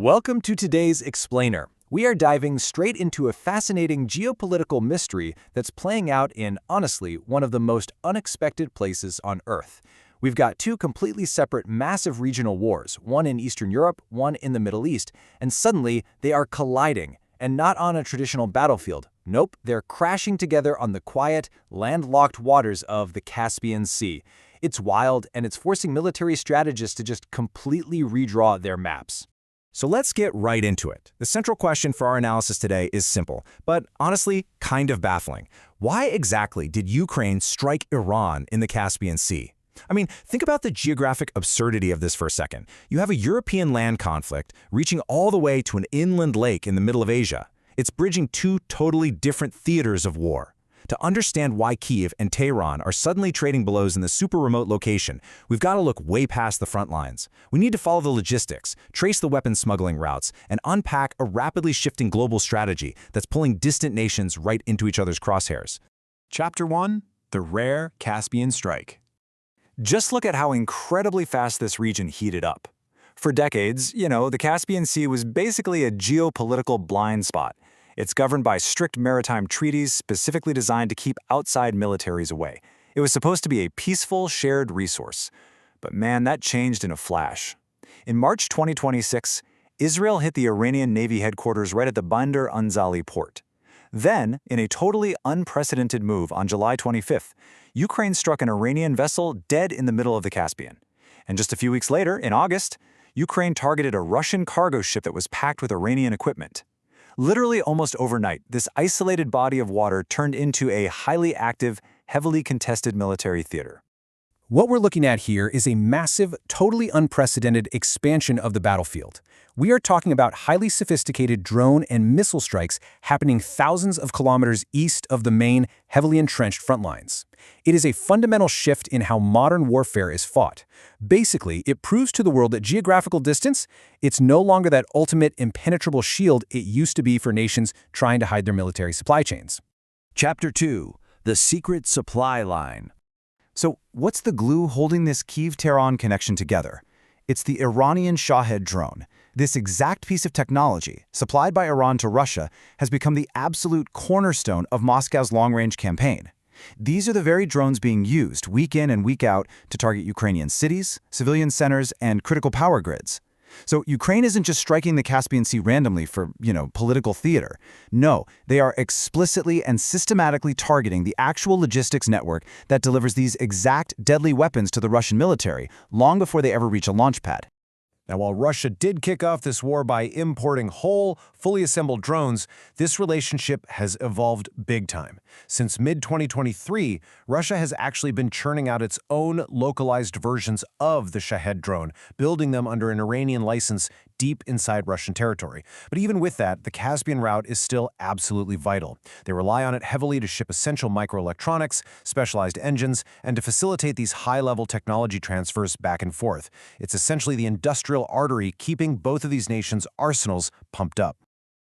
Welcome to today's Explainer. We are diving straight into a fascinating geopolitical mystery that's playing out in, honestly, one of the most unexpected places on Earth. We've got two completely separate massive regional wars, one in Eastern Europe, one in the Middle East, and suddenly they are colliding, and not on a traditional battlefield. Nope, they're crashing together on the quiet, landlocked waters of the Caspian Sea. It's wild, and it's forcing military strategists to just completely redraw their maps. So let's get right into it. The central question for our analysis today is simple, but honestly, kind of baffling. Why exactly did Ukraine strike Iran in the Caspian Sea? I mean, think about the geographic absurdity of this for a second. You have a European land conflict reaching all the way to an inland lake in the middle of Asia. It's bridging two totally different theaters of war. To understand why Kyiv and Tehran are suddenly trading blows in the super remote location, we've got to look way past the front lines. We need to follow the logistics, trace the weapons smuggling routes, and unpack a rapidly shifting global strategy that's pulling distant nations right into each other's crosshairs. Chapter 1: The Rare Caspian Strike. Just look at how incredibly fast this region heated up. For decades, the Caspian Sea was basically a geopolitical blind spot. It's governed by strict maritime treaties specifically designed to keep outside militaries away. It was supposed to be a peaceful, shared resource. But man, that changed in a flash. In March 2026, Israel hit the Iranian Navy headquarters right at the Bandar Anzali port. Then, in a totally unprecedented move on July 25th, Ukraine struck an Iranian vessel dead in the middle of the Caspian. And just a few weeks later, in August, Ukraine targeted a Russian cargo ship that was packed with Iranian equipment. Literally almost overnight, this isolated body of water turned into a highly active, heavily contested military theater. What we're looking at here is a massive, totally unprecedented expansion of the battlefield. We are talking about highly sophisticated drone and missile strikes happening thousands of kilometers east of the main, heavily entrenched front lines. It is a fundamental shift in how modern warfare is fought. Basically, it proves to the world that geographical distance, it's no longer that ultimate impenetrable shield it used to be for nations trying to hide their military supply chains. Chapter 2: The Secret Supply Line. So, what's the glue holding this Kyiv-Tehran connection together? It's the Iranian Shahed drone. This exact piece of technology, supplied by Iran to Russia, has become the absolute cornerstone of Moscow's long-range campaign. These are the very drones being used week in and week out to target Ukrainian cities, civilian centers, and critical power grids. So Ukraine isn't just striking the Caspian Sea randomly for, political theater. No, they are explicitly and systematically targeting the actual logistics network that delivers these exact deadly weapons to the Russian military long before they ever reach a launch pad. Now, while Russia did kick off this war by importing whole, fully assembled drones, this relationship has evolved big time. Since mid-2023, Russia has actually been churning out its own localized versions of the Shahed drone, building them under an Iranian license deep inside Russian territory. But even with that, the Caspian route is still absolutely vital. They rely on it heavily to ship essential microelectronics, specialized engines, and to facilitate these high-level technology transfers back and forth. It's essentially the industrial artery keeping both of these nations' arsenals pumped up.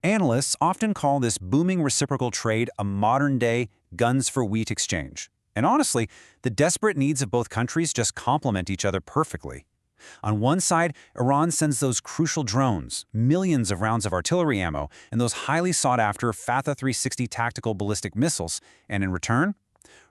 Analysts often call this booming reciprocal trade a modern-day guns-for-wheat exchange. And honestly, the desperate needs of both countries just complement each other perfectly. On one side, Iran sends those crucial drones, millions of rounds of artillery ammo, and those highly sought-after Fatah 360 tactical ballistic missiles, and in return,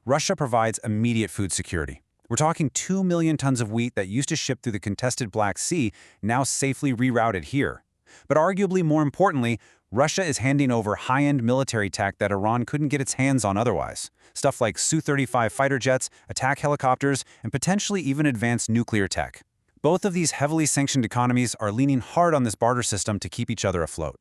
Russia provides immediate food security. We're talking 2 million tons of wheat that used to ship through the contested Black Sea, now safely rerouted here. But arguably more importantly, Russia is handing over high-end military tech that Iran couldn't get its hands on otherwise. Stuff like Su-35 fighter jets, attack helicopters, and potentially even advanced nuclear tech. Both of these heavily sanctioned economies are leaning hard on this barter system to keep each other afloat.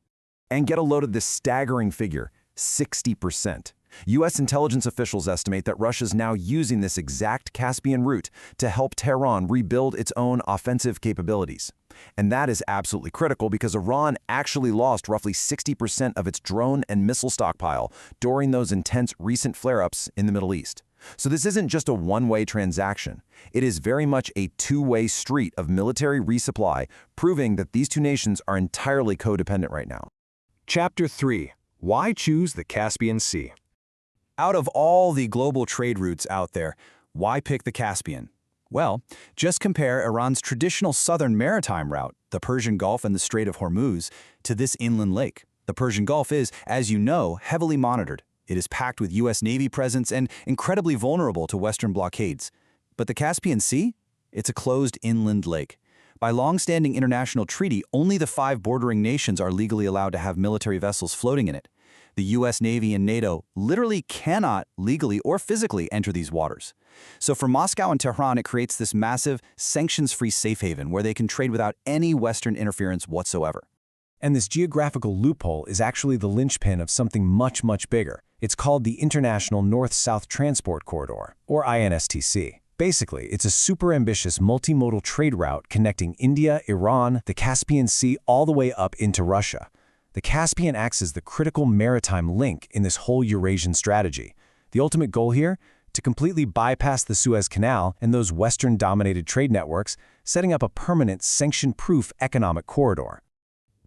And get a load of this staggering figure, 60%. U.S. intelligence officials estimate that Russia's now using this exact Caspian route to help Tehran rebuild its own offensive capabilities. And that is absolutely critical because Iran actually lost roughly 60% of its drone and missile stockpile during those intense recent flare-ups in the Middle East. So this isn't just a one-way transaction. It is very much a two-way street of military resupply, proving that these two nations are entirely codependent right now. Chapter 3: Why choose the Caspian Sea? Out of all the global trade routes out there, why pick the Caspian? Well, just compare Iran's traditional southern maritime route, the Persian Gulf and the Strait of Hormuz, to this inland lake. The Persian Gulf is, as you know, heavily monitored. It is packed with U.S. Navy presence and incredibly vulnerable to Western blockades. But the Caspian Sea? It's a closed inland lake. By long-standing international treaty, only the 5 bordering nations are legally allowed to have military vessels floating in it. The U.S. Navy and NATO literally cannot legally or physically enter these waters. So for Moscow and Tehran, it creates this massive, sanctions-free safe haven where they can trade without any Western interference whatsoever. And this geographical loophole is actually the linchpin of something much, much bigger. It's called the International North-South Transport Corridor, or INSTC. Basically, it's a super ambitious multimodal trade route connecting India, Iran, the Caspian Sea, all the way up into Russia. The Caspian acts as the critical maritime link in this whole Eurasian strategy. The ultimate goal here? To completely bypass the Suez Canal and those Western-dominated trade networks, setting up a permanent, sanction-proof economic corridor.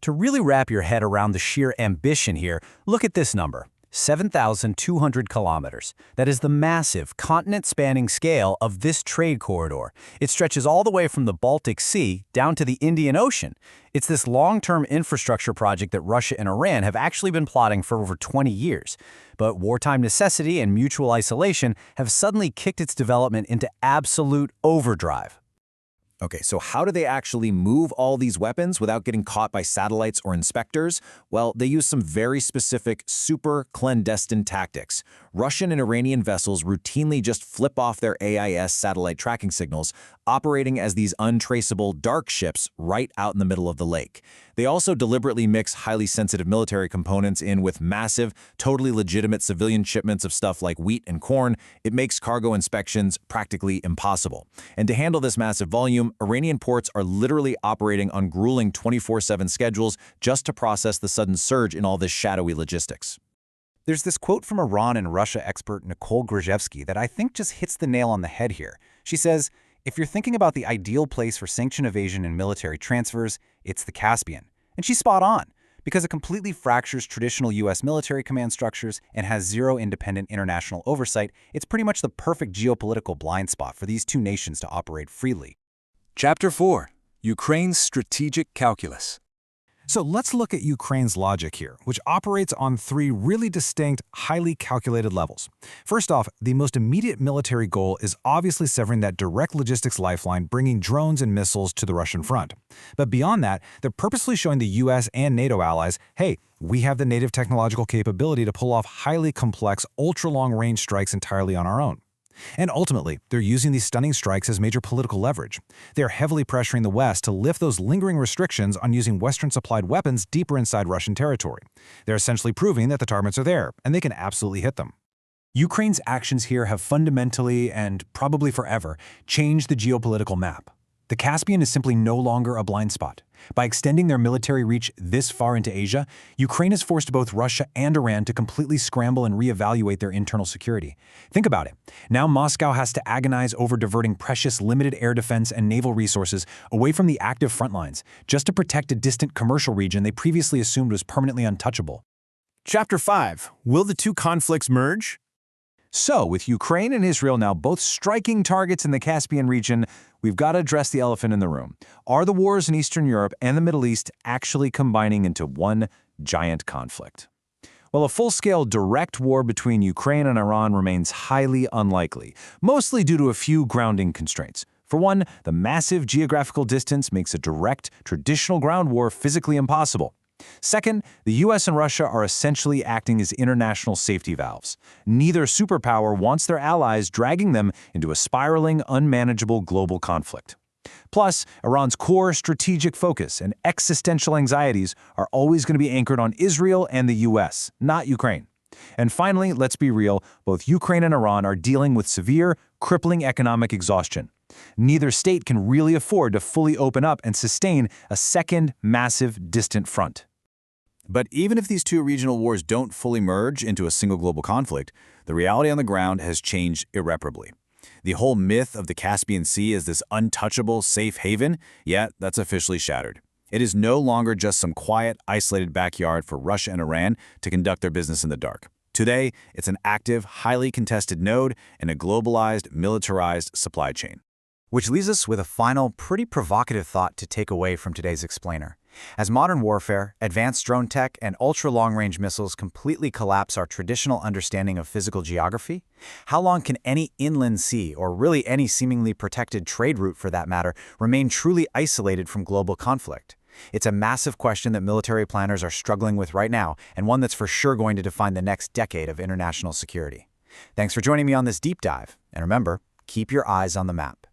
To really wrap your head around the sheer ambition here, look at this number. 7,200 kilometers. That is the massive, continent-spanning scale of this trade corridor. It stretches all the way from the Baltic Sea down to the Indian Ocean. It's this long-term infrastructure project that Russia and Iran have actually been plotting for over 20 years. But wartime necessity and mutual isolation have suddenly kicked its development into absolute overdrive. Okay, so how do they actually move all these weapons without getting caught by satellites or inspectors? Well, they use some very specific, super clandestine tactics. Russian and Iranian vessels routinely just flip off their AIS satellite tracking signals, operating as these untraceable dark ships right out in the middle of the lake. They also deliberately mix highly sensitive military components in with massive, totally legitimate civilian shipments of stuff like wheat and corn. It makes cargo inspections practically impossible. And to handle this massive volume, Iranian ports are literally operating on grueling 24/7 schedules just to process the sudden surge in all this shadowy logistics. There's this quote from Iran and Russia expert Nicole Grajevsky that I think just hits the nail on the head here. She says, if you're thinking about the ideal place for sanction evasion and military transfers, it's the Caspian. And she's spot on, because it completely fractures traditional U.S. military command structures and has zero independent international oversight. It's pretty much the perfect geopolitical blind spot for these two nations to operate freely. Chapter 4. Ukraine's Strategic Calculus. So let's look at Ukraine's logic here, which operates on 3 really distinct, highly calculated levels. First off, the most immediate military goal is obviously severing that direct logistics lifeline, bringing drones and missiles to the Russian front. But beyond that, they're purposely showing the US and NATO allies, hey, we have the native technological capability to pull off highly complex, ultra-long-range strikes entirely on our own. And ultimately, they're using these stunning strikes as major political leverage. They're heavily pressuring the West to lift those lingering restrictions on using Western-supplied weapons deeper inside Russian territory. They're essentially proving that the targets are there, and they can absolutely hit them. Ukraine's actions here have fundamentally, and probably forever, changed the geopolitical map. The Caspian is simply no longer a blind spot. By extending their military reach this far into Asia, Ukraine has forced both Russia and Iran to completely scramble and reevaluate their internal security. Think about it. Now Moscow has to agonize over diverting precious limited air defense and naval resources away from the active front lines, just to protect a distant commercial region they previously assumed was permanently untouchable. Chapter 5. Will the two conflicts merge? So, with Ukraine and Israel now both striking targets in the Caspian region, we've got to address the elephant in the room. Are the wars in Eastern Europe and the Middle East actually combining into one giant conflict? Well, a full-scale direct war between Ukraine and Iran remains highly unlikely, mostly due to a few grounding constraints. For one, the massive geographical distance makes a direct, traditional ground war physically impossible. Second, the US and Russia are essentially acting as international safety valves. Neither superpower wants their allies dragging them into a spiraling, unmanageable global conflict. Plus, Iran's core strategic focus and existential anxieties are always going to be anchored on Israel and the US, not Ukraine. And finally, let's be real, both Ukraine and Iran are dealing with severe, crippling economic exhaustion. Neither state can really afford to fully open up and sustain a second massive distant front. But even if these two regional wars don't fully merge into a single global conflict, the reality on the ground has changed irreparably. The whole myth of the Caspian Sea as this untouchable, safe haven, that's officially shattered. It is no longer just some quiet, isolated backyard for Russia and Iran to conduct their business in the dark. Today, it's an active, highly contested node in a globalized, militarized supply chain. Which leaves us with a final, pretty provocative thought to take away from today's explainer. As modern warfare, advanced drone tech, and ultra-long-range missiles completely collapse our traditional understanding of physical geography, how long can any inland sea, or really any seemingly protected trade route for that matter, remain truly isolated from global conflict? It's a massive question that military planners are struggling with right now, and one that's for sure going to define the next decade of international security. Thanks for joining me on this deep dive, and remember, keep your eyes on the map.